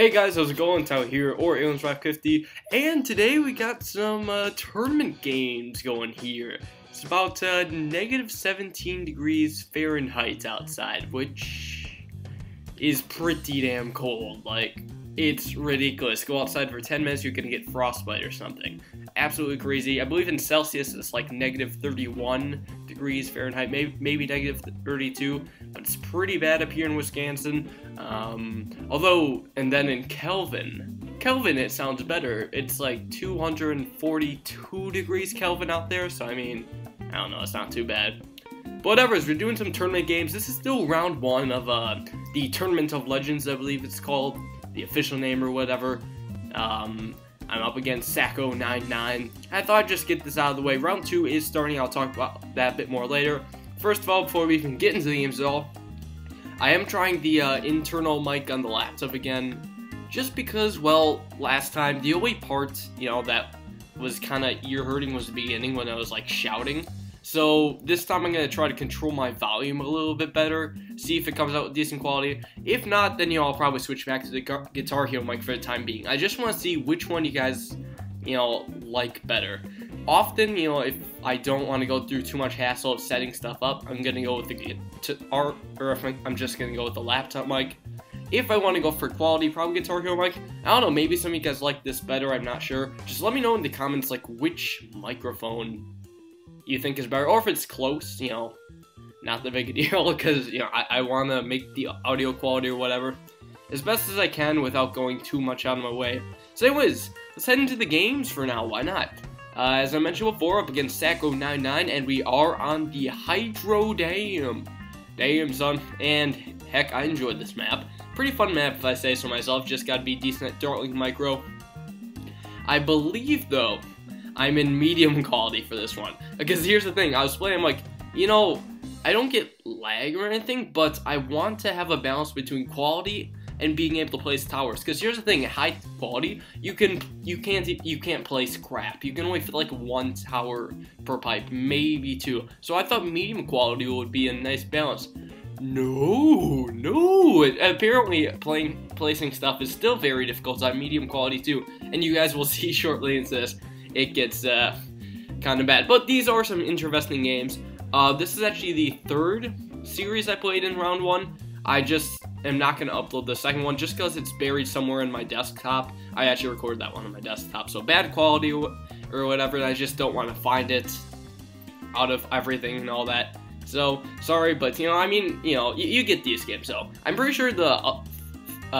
Hey guys, how's it going? Tao here, or Aliens550, and today we got some tournament games going here. It's about negative 17 degrees Fahrenheit outside, which is pretty damn cold. Like, it's ridiculous. Go outside for 10 minutes, you're gonna get frostbite or something. Absolutely crazy. I believe in Celsius it's like negative 31 degrees Fahrenheit, maybe negative 32, but it's pretty bad up here in Wisconsin. Although, and then in Kelvin it sounds better. It's like 242 degrees Kelvin out there, so I mean, I don't know, it's not too bad. But whatever, we're doing some tournament games. This is still round one of the Tournament of Legends, I believe it's called, the official name or whatever. I'm up against Sacco99. I thought I'd just get this out of the way. Round 2 is starting. I'll talk about that a bit more later. First of all, before we even get into the games at all, I am trying the internal mic on the laptop again, just because, well, last time, the only part, you know, that was kind of ear-hurting was the beginning when I was, like, shouting. So this time I'm going to try to control my volume a little bit better, see if it comes out with decent quality. If not, then, you know, I'll probably switch back to the Guitar Hero mic for the time being. I just want to see which one you guys, you know, like better. Often, you know, if I don't want to go through too much hassle of setting stuff up, I'm going to go with the guitar, or if I'm just going to go with the laptop mic. If I want to go for quality, probably Guitar Hero mic. I don't know, maybe some of you guys like this better, I'm not sure. Just let me know in the comments, like, which microphone you think is better, or if it's close, you know, not the big deal, because, you know, I want to make the audio quality or whatever as best as I can without going too much out of my way. So anyways, let's head into the games for now, why not? As I mentioned before, up against Sacco99, and we are on the Hydro Dam. Damn, son, and heck, I enjoyed this map. Pretty fun map if I say so myself, just gotta be decent at Dartling Micro. I believe, though, I'm in medium quality for this one, because here's the thing, I was playing, I'm like, you know, I don't get lag or anything, but I want to have a balance between quality and being able to place towers, because here's the thing, at high quality, you can't place crap, you can only fit like one tower per pipe, maybe two, so I thought medium quality would be a nice balance. No, apparently placing stuff is still very difficult on medium quality too, and you guys will see shortly into this. It gets kind of bad. But these are some interesting games. This is actually the third series I played in round one. I just am not going to upload the second one just because it's buried somewhere in my desktop. I actually recorded that one on my desktop. So bad quality or whatever, and I just don't want to find it out of everything and all that. So, sorry, but, you know, I mean, you know, you get these games. So, I'm pretty sure the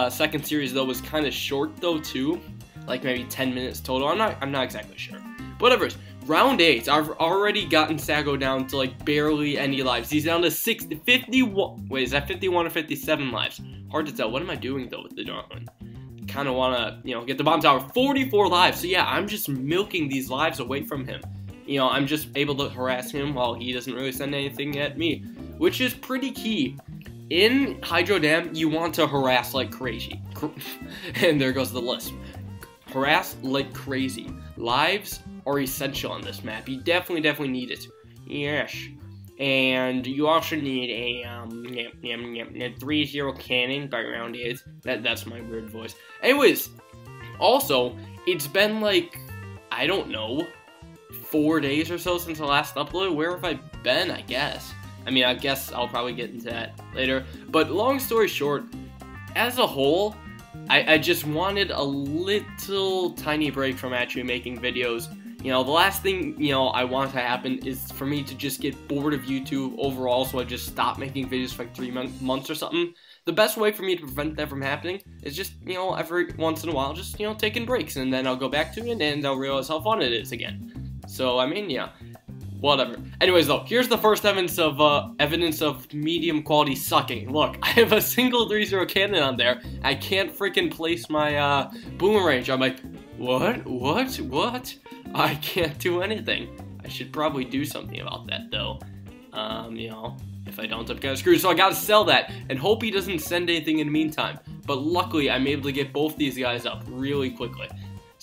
second series, though, was kind of short, though, too. Like maybe 10 minutes total. I'm not exactly sure. But whatever. Round 8. I've already gotten Sacco down to like barely any lives. He's down to 51. Wait, is that 51 or 57 lives? Hard to tell. What am I doing though with the Dartling? Kind of want to, you know, get the bomb tower. 44 lives. So yeah, I'm just milking these lives away from him. You know, I'm just able to harass him while he doesn't really send anything at me, which is pretty key. In Hydro Dam, you want to harass like crazy. And there goes the list. Harass like crazy. Lives are essential on this map. You definitely need it. Yes. And you also need a 3-0 cannon by round 8. That's my weird voice. Anyways, also, it's been like, I don't know, 4 days or so since the last upload. Where have I been, I guess? I mean, I guess I'll probably get into that later. But long story short, as a whole, I just wanted a little tiny break from actually making videos. You know, the last thing, you know, I want to happen is for me to just get bored of YouTube overall, so I just stop making videos for like 3 months or something. The best way for me to prevent that from happening is just, you know, every once in a while, just, you know, taking breaks, and then I'll go back to it, and I'll realize how fun it is again. So, I mean, yeah. Whatever. Anyways, though, here's the first evidence of medium quality sucking. Look, I have a single 3-0 cannon on there. I can't freaking place my boom range. I'm like, what? I can't do anything. I should probably do something about that, though. You know, if I don't, I'm kind of screwed. So I gotta sell that and hope he doesn't send anything in the meantime. But luckily, I'm able to get both these guys up really quickly.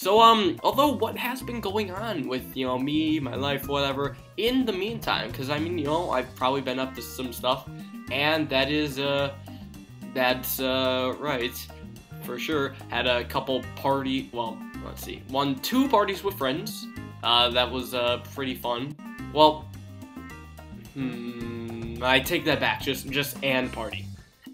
So, although what has been going on with, you know, me, my life, whatever, in the meantime, because, I mean, you know, I've probably been up to some stuff, and that is, that's, right. for sure. Had a couple well, let's see, two parties with friends. That was pretty fun. Well, I take that back. Just and party.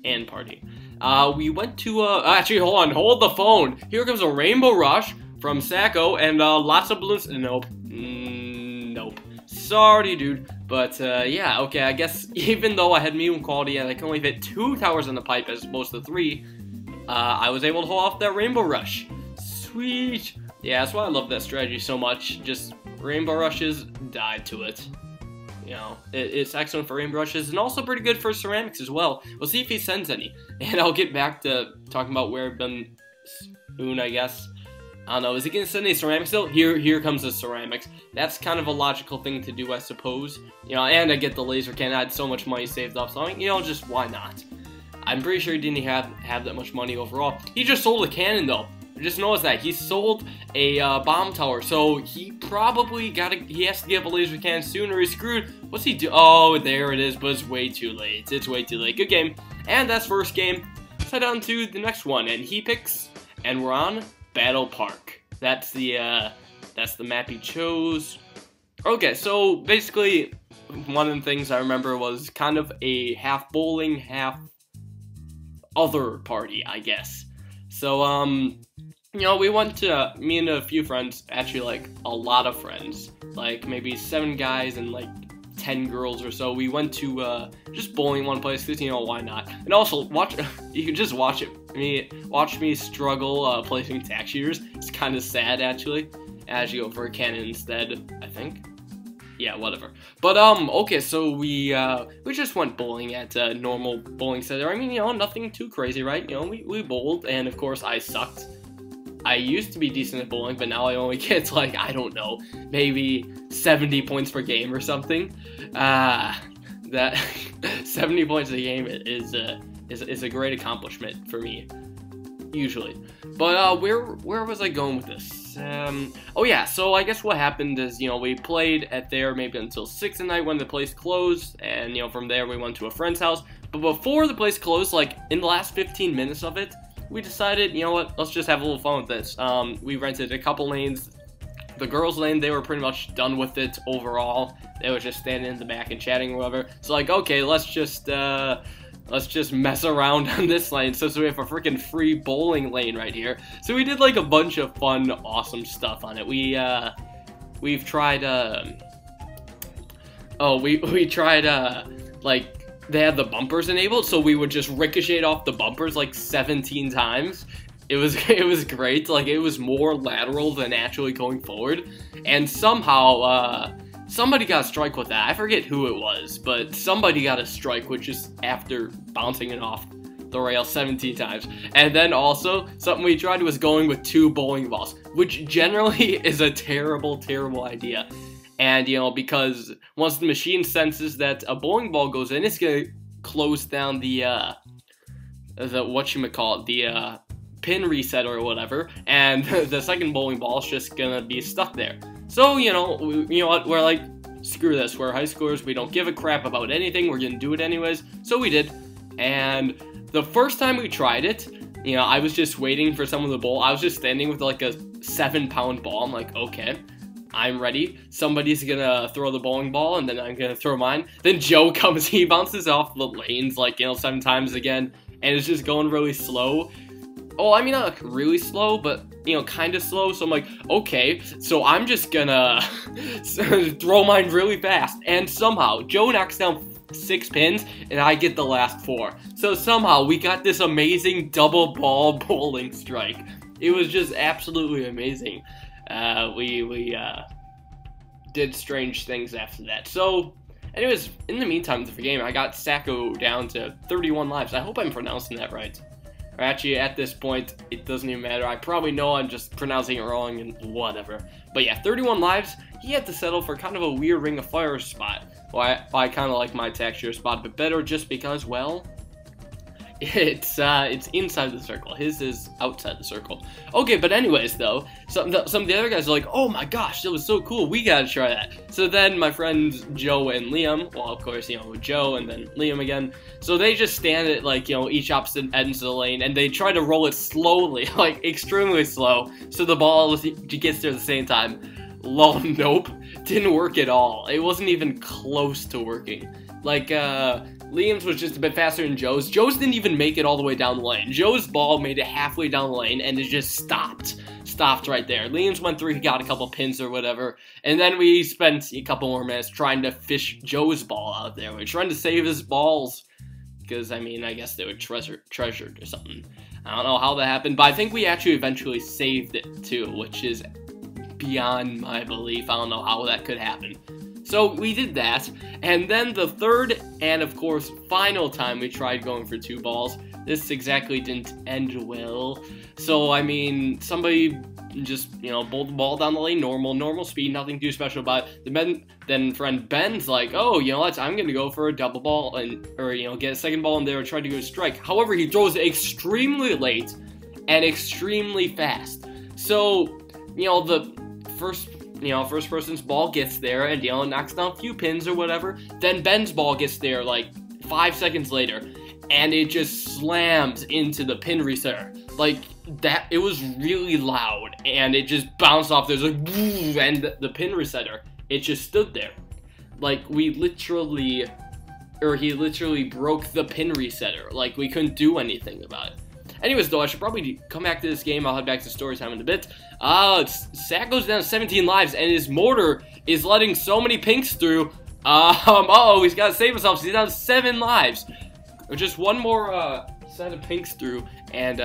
We went to actually, hold the phone. Here comes a Rainbow Rush from Sacco and lots of balloons. Nope. Nope. Sorry, dude. But yeah, okay. I guess even though I had medium quality and I can only fit 2 towers on the pipe as opposed to 3, I was able to hold off that Rainbow Rush. Sweet. Yeah, that's why I love that strategy so much. Just Rainbow Rushes, died to it. You know, it's excellent for Rainbow Rushes and also pretty good for ceramics as well. We'll see if he sends any. And I'll get back to talking about where I've been soon, I guess. I don't know, is he going to send any ceramics though? Here comes the ceramics. That's kind of a logical thing to do, I suppose. You know, and I get the laser cannon. I had so much money saved up, so I mean, you know, just why not? I'm pretty sure he didn't have that much money overall. He just sold a cannon though. Just notice that he sold a bomb tower, so he probably he has to give a laser cannon soon or he's screwed. What's he do? Oh, there it is, but it's way too late. It's way too late. Good game, and that's first game. Let's head on to the next one, and he picks, and we're on Battle Park. That's the map he chose. Okay, so basically, one of the things I remember was kind of a half bowling, half other party, I guess. So, you know, we went to, me and a few friends, actually, like, a lot of friends, like, maybe 7 guys and, like, 10 girls or so. We went to, just bowling one place, because, you know, why not? And also, you can just watch me struggle, placing tack shooters. It's kind of sad, actually, as you go for a cannon instead, I think. Yeah, whatever. But, okay, so we just went bowling at a normal bowling center. I mean, you know, nothing too crazy, right? You know, we bowled, and, of course, I sucked. I used to be decent at bowling, but now I only get, like, I don't know, maybe 70 points per game or something. That 70 points a game is a great accomplishment for me, usually. But where was I going with this? Oh yeah, so I guess what happened is, you know, we played at there maybe until 6 at night when the place closed, and, you know, from there we went to a friend's house. But before the place closed, like, in the last 15 minutes of it, we decided, you know what, let's just have a little fun with this. We rented a couple lanes. The girls' lane, they were pretty much done with it overall. They were just standing in the back and chatting or whatever. So, like, okay, let's just mess around on this lane. So we have a freaking free bowling lane right here. So we did, like, a bunch of fun, awesome stuff on it. We've tried, we tried, like, they had the bumpers enabled, so we would just ricochet off the bumpers like 17 times. It was great. Like, it was more lateral than actually going forward. And somehow, somebody got a strike with that. I forget who it was, but somebody got a strike, which is after bouncing it off the rail 17 times. And then also, something we tried was going with 2 bowling balls, which generally is a terrible, terrible idea. And, you know, because once the machine senses that a bowling ball goes in, it's gonna close down the whatchamacallit, the pin reset or whatever, and the second bowling ball is just gonna be stuck there. So, you know what, we're like, screw this, we're high schoolers, we don't give a crap about anything, we're gonna do it anyways. So we did, and the first time we tried it, you know, I was just waiting for someone to bowl. I was just standing with like a 7-pound ball. I'm like, okay, I'm ready. Somebody's gonna throw the bowling ball, and then I'm gonna throw mine. Then Joe comes, he bounces off the lanes like, you know, 7 times again, and it's just going really slow. Oh, I mean, not like really slow, but, you know, kind of slow. So I'm like, okay, so I'm just gonna throw mine really fast. And somehow, Joe knocks down 6 pins, and I get the last 4. So somehow, we got this amazing double ball bowling strike. It was just absolutely amazing. We did strange things after that. So, anyways, in the meantime of the game, I got Sacco down to 31 lives. I hope I'm pronouncing that right. Or actually, at this point, it doesn't even matter. I probably know I'm just pronouncing it wrong and whatever. But yeah, 31 lives. He had to settle for kind of a weird Ring of Fire spot. Well, I kind of like my texture spot a bit better just because, well, It's inside the circle. His is outside the circle. Okay, but anyways, though, some of the other guys are like, oh my gosh, that was so cool. We gotta try that. So then my friends Joe and Liam, well, of course, you know, Joe and then Liam again. So they just stand at, like, you know, each opposite ends of the lane, and they try to roll it slowly, like extremely slow, so the ball gets there at the same time. Lol, nope, didn't work at all. It wasn't even close to working. Like, Liam's was just a bit faster than Joe's. Joe's didn't even make it all the way down the lane. Joe's ball made it halfway down the lane, and it just stopped right there. Liam's went through, he got a couple pins or whatever, and then we spent a couple more minutes trying to fish Joe's ball out there. We were trying to save his balls, because, I mean, I guess they were treasured or something. I don't know how that happened, but I think we actually eventually saved it, too, which is beyond my belief. I don't know how that could happen. So we did that, and then the third and, of course, final time we tried going for 2 balls, this exactly didn't end well. So, I mean, somebody just, you know, bowled the ball down the lane, normal speed, nothing too special about it. Then friend Ben's like, oh, you know what, I'm going to go for a double ball, or, you know, get a second ball in there and try to go strike. However, he throws it extremely late and extremely fast. So, you know, the first person's ball gets there and, you know, knocks down a few pins or whatever. Then Ben's ball gets there like 5 seconds later, and it just slams into the pin resetter. Like, that, it was really loud, and it just bounced off. There's like, woo, and the pin resetter, it just stood there. Like, he literally broke the pin resetter. Like, we couldn't do anything about it. Anyways, though, I should probably come back to this game. I'll head back to story time in a bit. Sack goes down to 17 lives, and his mortar is letting so many pinks through. Uh-oh, he's got to save himself. So he's down to 7 lives. Just one more set of pinks through, and,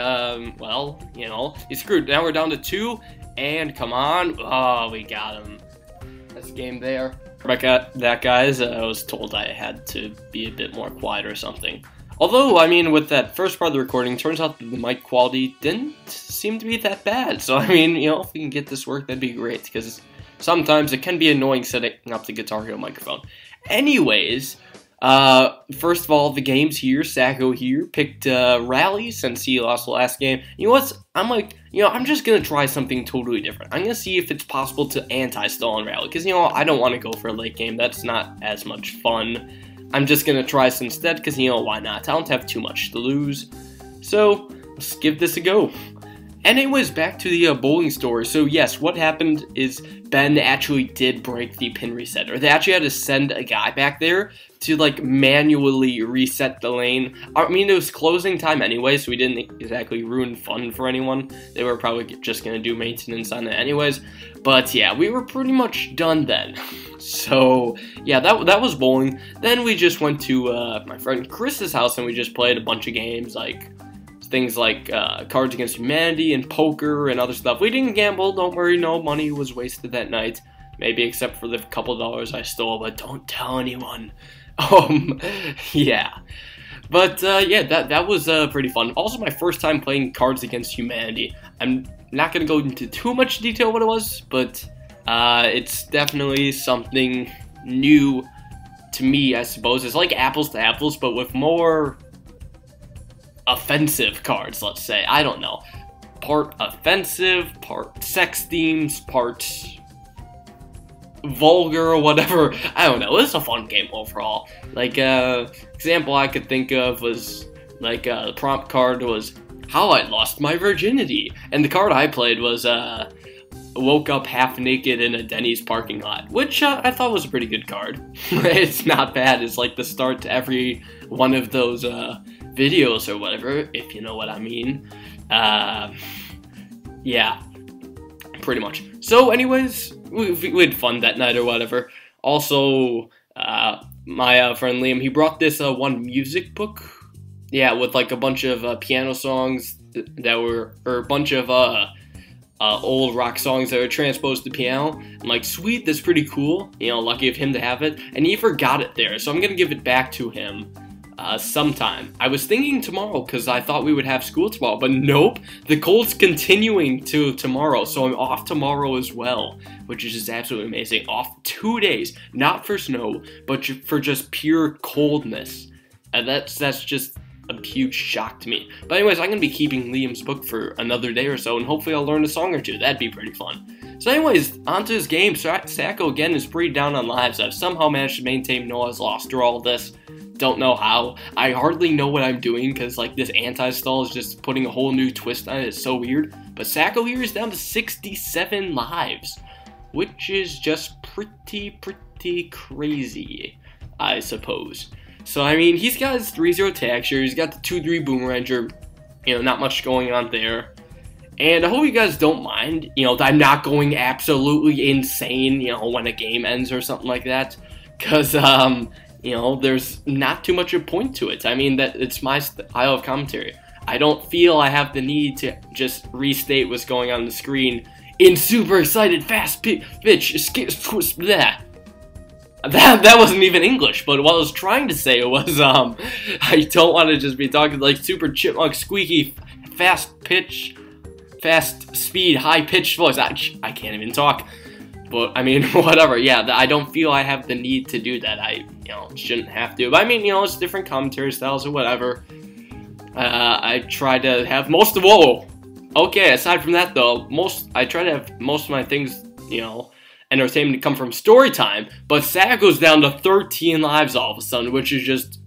well, you know, he's screwed. Now we're down to 2, and come on. Oh, we got him. That's game there. Back at that, guys, I was told I had to be a bit more quiet or something. Although, I mean, with that first part of the recording, turns out that the mic quality didn't seem to be that bad. So, I mean, you know, if we can get this work, that'd be great, because sometimes it can be annoying setting up the Guitar Hero microphone. Anyways, first of all, the games here, Sacco here, picked Rally since he lost the last game. You know what? I'm like, you know, I'm just going to try something totally different. I'm going to see if it's possible to anti-stall on Rally, because, you know, I don't want to go for a late game. That's not as much fun. I'm just going to try this instead, because, you know, why not? I don't have too much to lose. So, let's give this a go. Anyways, back to the bowling story. So, yes, what happened is Ben actually did break the pin resetter. They actually had to send a guy back there to, like, manually reset the lane. I mean, it was closing time anyway, so we didn't exactly ruin fun for anyone. They were probably just going to do maintenance on it anyways. But, yeah, we were pretty much done then. So, yeah, that was bowling. Then we just went to my friend Chris's house, and we just played a bunch of games, like things like Cards Against Humanity and poker and other stuff. We didn't gamble, don't worry, no money was wasted that night. Maybe except for the couple dollars I stole, but don't tell anyone. Yeah. But, yeah, that was pretty fun. Also, my first time playing Cards Against Humanity. I'm not going to go into too much detail what it was, but it's definitely something new to me, I suppose. It's like apples to apples, but with more offensive cards, let's say. I don't know. Part offensive, part sex themes, part vulgar or whatever. I don't know. It's a fun game overall. Like, example I could think of was, like, the prompt card was How I Lost My Virginity. And the card I played was, Woke Up Half Naked in a Denny's Parking Lot, which I thought was a pretty good card. It's not bad. It's like the start to every one of those videos or whatever, if you know what I mean. Yeah, pretty much. So anyways, we had fun that night or whatever. Also, my friend Liam, he brought this one music book. Yeah, with like a bunch of piano songs that were, or a bunch of old rock songs that were transposed to piano. I'm like, sweet, that's pretty cool. You know, lucky of him to have it. And he forgot it there, so I'm gonna give it back to him sometime. I was thinking tomorrow because I thought we would have school tomorrow, but nope. The cold's continuing to tomorrow, so I'm off tomorrow as well, which is just absolutely amazing. Off 2 days, not for snow, but for just pure coldness. And that's just a huge shock to me. But anyways, I'm going to be keeping Liam's book for another day or so, and hopefully I'll learn a song or two. That'd be pretty fun. So anyways, onto this game. Sacco again is pretty down on lives. I've somehow managed to maintain Noah's loss through all of this. Don't know how. I hardly know what I'm doing because like this anti-stall is just putting a whole new twist on it. It's so weird. But Sacco here is down to 67 lives, which is just pretty crazy, I suppose. So I mean, he's got his 3-0 texture. He's got the 2-3 Boomerang. You know, not much going on there. And I hope you guys don't mind, you know, that I'm not going absolutely insane, you know, when a game ends or something like that. Because, you know, there's not too much of a point to it. I mean, that it's my style of commentary. I don't feel I have the need to just restate what's going on the screen in super excited, fast pitch, that wasn't even English, but what I was trying to say was, I don't want to just be talking like super chipmunk, squeaky, fast speed, high-pitched voice. I can't even talk. But, I mean, whatever. Yeah, I don't feel I have the need to do that. I, you know, shouldn't have to. But, I mean, you know, it's different commentary styles or whatever. I try to have most of... Whoa! Okay, aside from that, though, I try to have most of my things, you know, entertainment to come from story time. But Sacco's down to 13 lives all of a sudden, which is just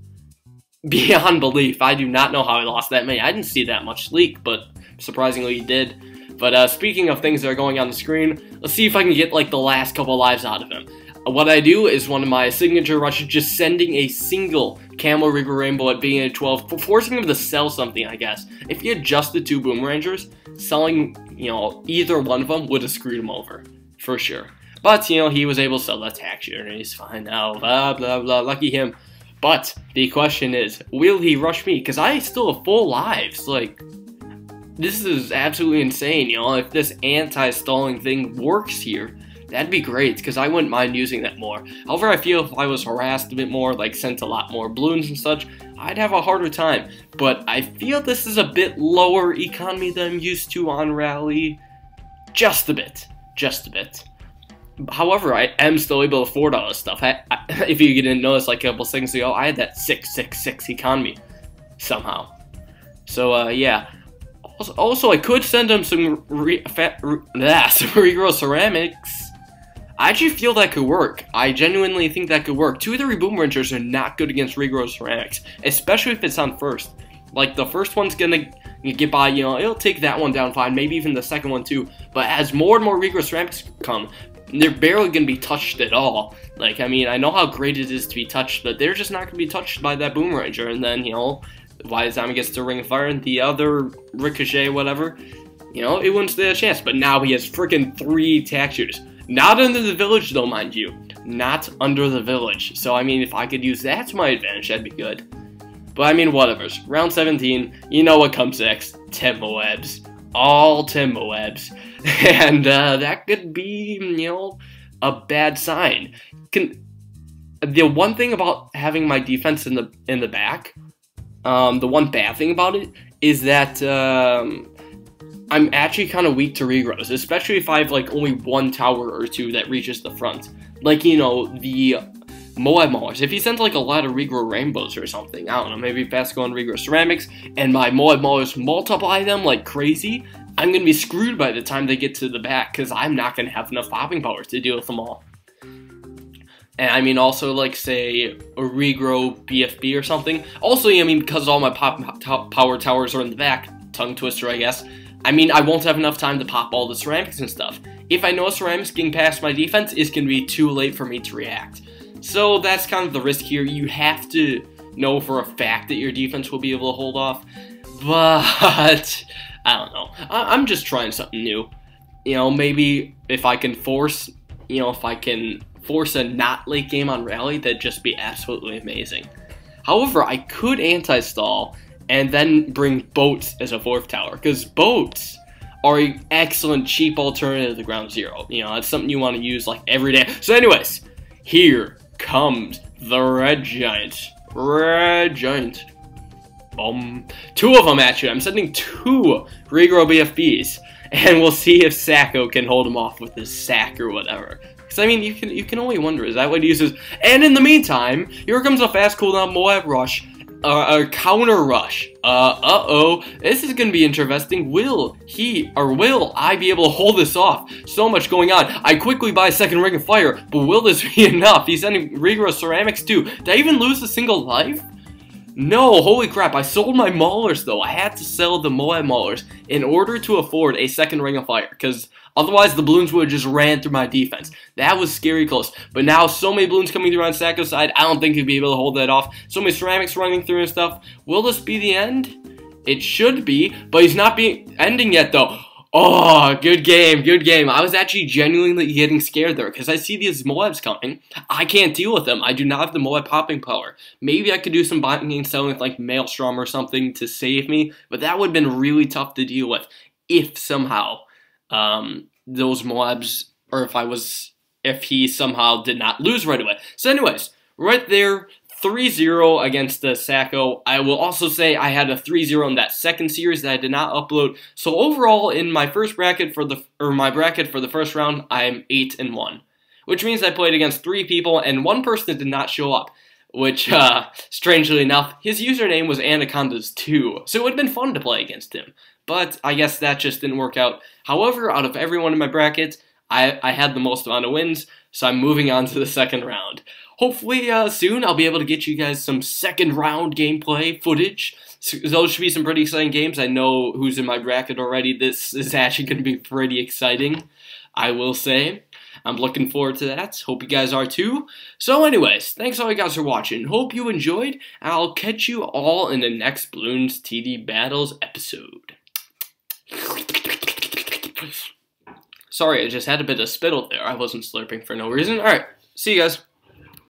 beyond belief. I do not know how he lost that many. I didn't see that much leak, but surprisingly he did. But speaking of things that are going on the screen, let's see if I can get like the last couple lives out of him. What I do is one of my signature rushes, just sending a single Camo Regal Rainbow at being at 12, forcing him to sell something, I guess. If he had just the 2 Boomerangers, selling, you know, either one of them would have screwed him over, for sure. But, you know, he was able to sell that tax year, and he's fine now, blah, blah, blah, lucky him. But the question is, will he rush me? Because I still have full lives, like... This is absolutely insane, you know, if this anti-stalling thing works here, that'd be great, because I wouldn't mind using that more. However, I feel if I was harassed a bit more, like sent a lot more Bloons and such, I'd have a harder time. But I feel this is a bit lower economy than I'm used to on Rally. Just a bit. However, I am still able to afford all this stuff. If you didn't notice, like a couple seconds ago, I had that 666 economy, somehow. So, yeah. Also, I could send him some regrow ceramics. I actually feel that could work. I genuinely think that could work. 2-3 Boomerangers are not good against regrow ceramics, especially if it's on first. Like, the first one's gonna get by, you know, it'll take that one down fine, maybe even the second one too. But as more and more regrow ceramics come, they're barely gonna be touched at all. Like, I mean, I know how great it is to be touched, but they're just not gonna be touched by that Boomeranger, and then, you know, Wildthyme gets to Ring of Fire, and the other Ricochet, whatever, you know, it wouldn't stand a chance. But now he has freaking 3 tax shooters. Not under the village, though, mind you. Not under the village. So, I mean, if I could use that to my advantage, that'd be good. But, I mean, whatever's. Round 17, you know what comes next. 10 Moabs. All 10 Moabs. And, that could be, you know, a bad sign. The one thing about having my defense in the back... the one bad thing about it is that I'm actually kind of weak to regrows, especially if I have like only 1 tower or 2 that reaches the front. Like, you know, the Moab Maulers. If he sends like a lot of regrow rainbows or something, I don't know, maybe fast going regrow ceramics, and my Moab Maulers multiply them like crazy, I'm going to be screwed by the time they get to the back, because I'm not going to have enough popping power to deal with them all. And I mean, also, like, say, a regrow BFB or something. Also, I mean, because all my power towers are in the back, tongue twister, I guess, I mean, I won't have enough time to pop all the ceramics and stuff. If I know a ceramic's getting past my defense, it's going to be too late for me to react. So that's kind of the risk here. You have to know for a fact that your defense will be able to hold off. But, I don't know. I'm just trying something new. You know, maybe if I can force, you know, if I can... force a not late game on Rally, that'd just be absolutely amazing. However, I could anti-stall and then bring boats as a 4th tower, because boats are an excellent cheap alternative to ground 0. You know, it's something you want to use like every day. So anyways, here comes the Red Giant. Red Giant. 2 of them actually. I'm sending 2 regrow BFBs, and we'll see if Sacco can hold him off with his sack or whatever. Because, I mean, you can only wonder, is that what he uses? And in the meantime, here comes a fast cooldown Moab Rush. a counter rush. Uh-oh. This is gonna be interesting. Will I be able to hold this off? So much going on. I quickly buy a second ring of fire, but will this be enough? He's sending rigorous ceramics too. Did I even lose a single life? No, holy crap, I sold my maulers though. I had to sell the MOAR maulers in order to afford a second ring of fire, because otherwise the balloons would have just ran through my defense. That was scary close. But now so many balloons coming through on Sacco's side, I don't think he'd be able to hold that off. So many ceramics running through and stuff. Will this be the end? It should be, but he's not ending yet though. Oh, good game, good game. I was actually genuinely getting scared there because I see these Moabs coming. I can't deal with them. I do not have the Moab popping power. Maybe I could do some buying and selling with like Maelstrom or something to save me, but that would have been really tough to deal with if somehow those Moabs, or if he somehow did not lose right away. So anyways, right there, 3-0 against the Sacco. I will also say I had a 3-0 in that second series that I did not upload. So overall, in my first bracket for the first round, I am 8-1, which means I played against 3 people and 1 person that did not show up. Which, strangely enough, his username was Anacondas2, so it would have been fun to play against him. But I guess that just didn't work out. However, out of everyone in my bracket, I had the most amount of wins, so I'm moving on to the second round. Hopefully, soon I'll be able to get you guys some second round gameplay footage. So those should be some pretty exciting games. I know who's in my bracket already. This is actually going to be pretty exciting, I will say. I'm looking forward to that. Hope you guys are too. So anyways, thanks all you guys for watching. Hope you enjoyed. I'll catch you all in the next Bloons TD Battles episode. Sorry, I just had a bit of spittle there. I wasn't slurping for no reason. Alright, see you guys.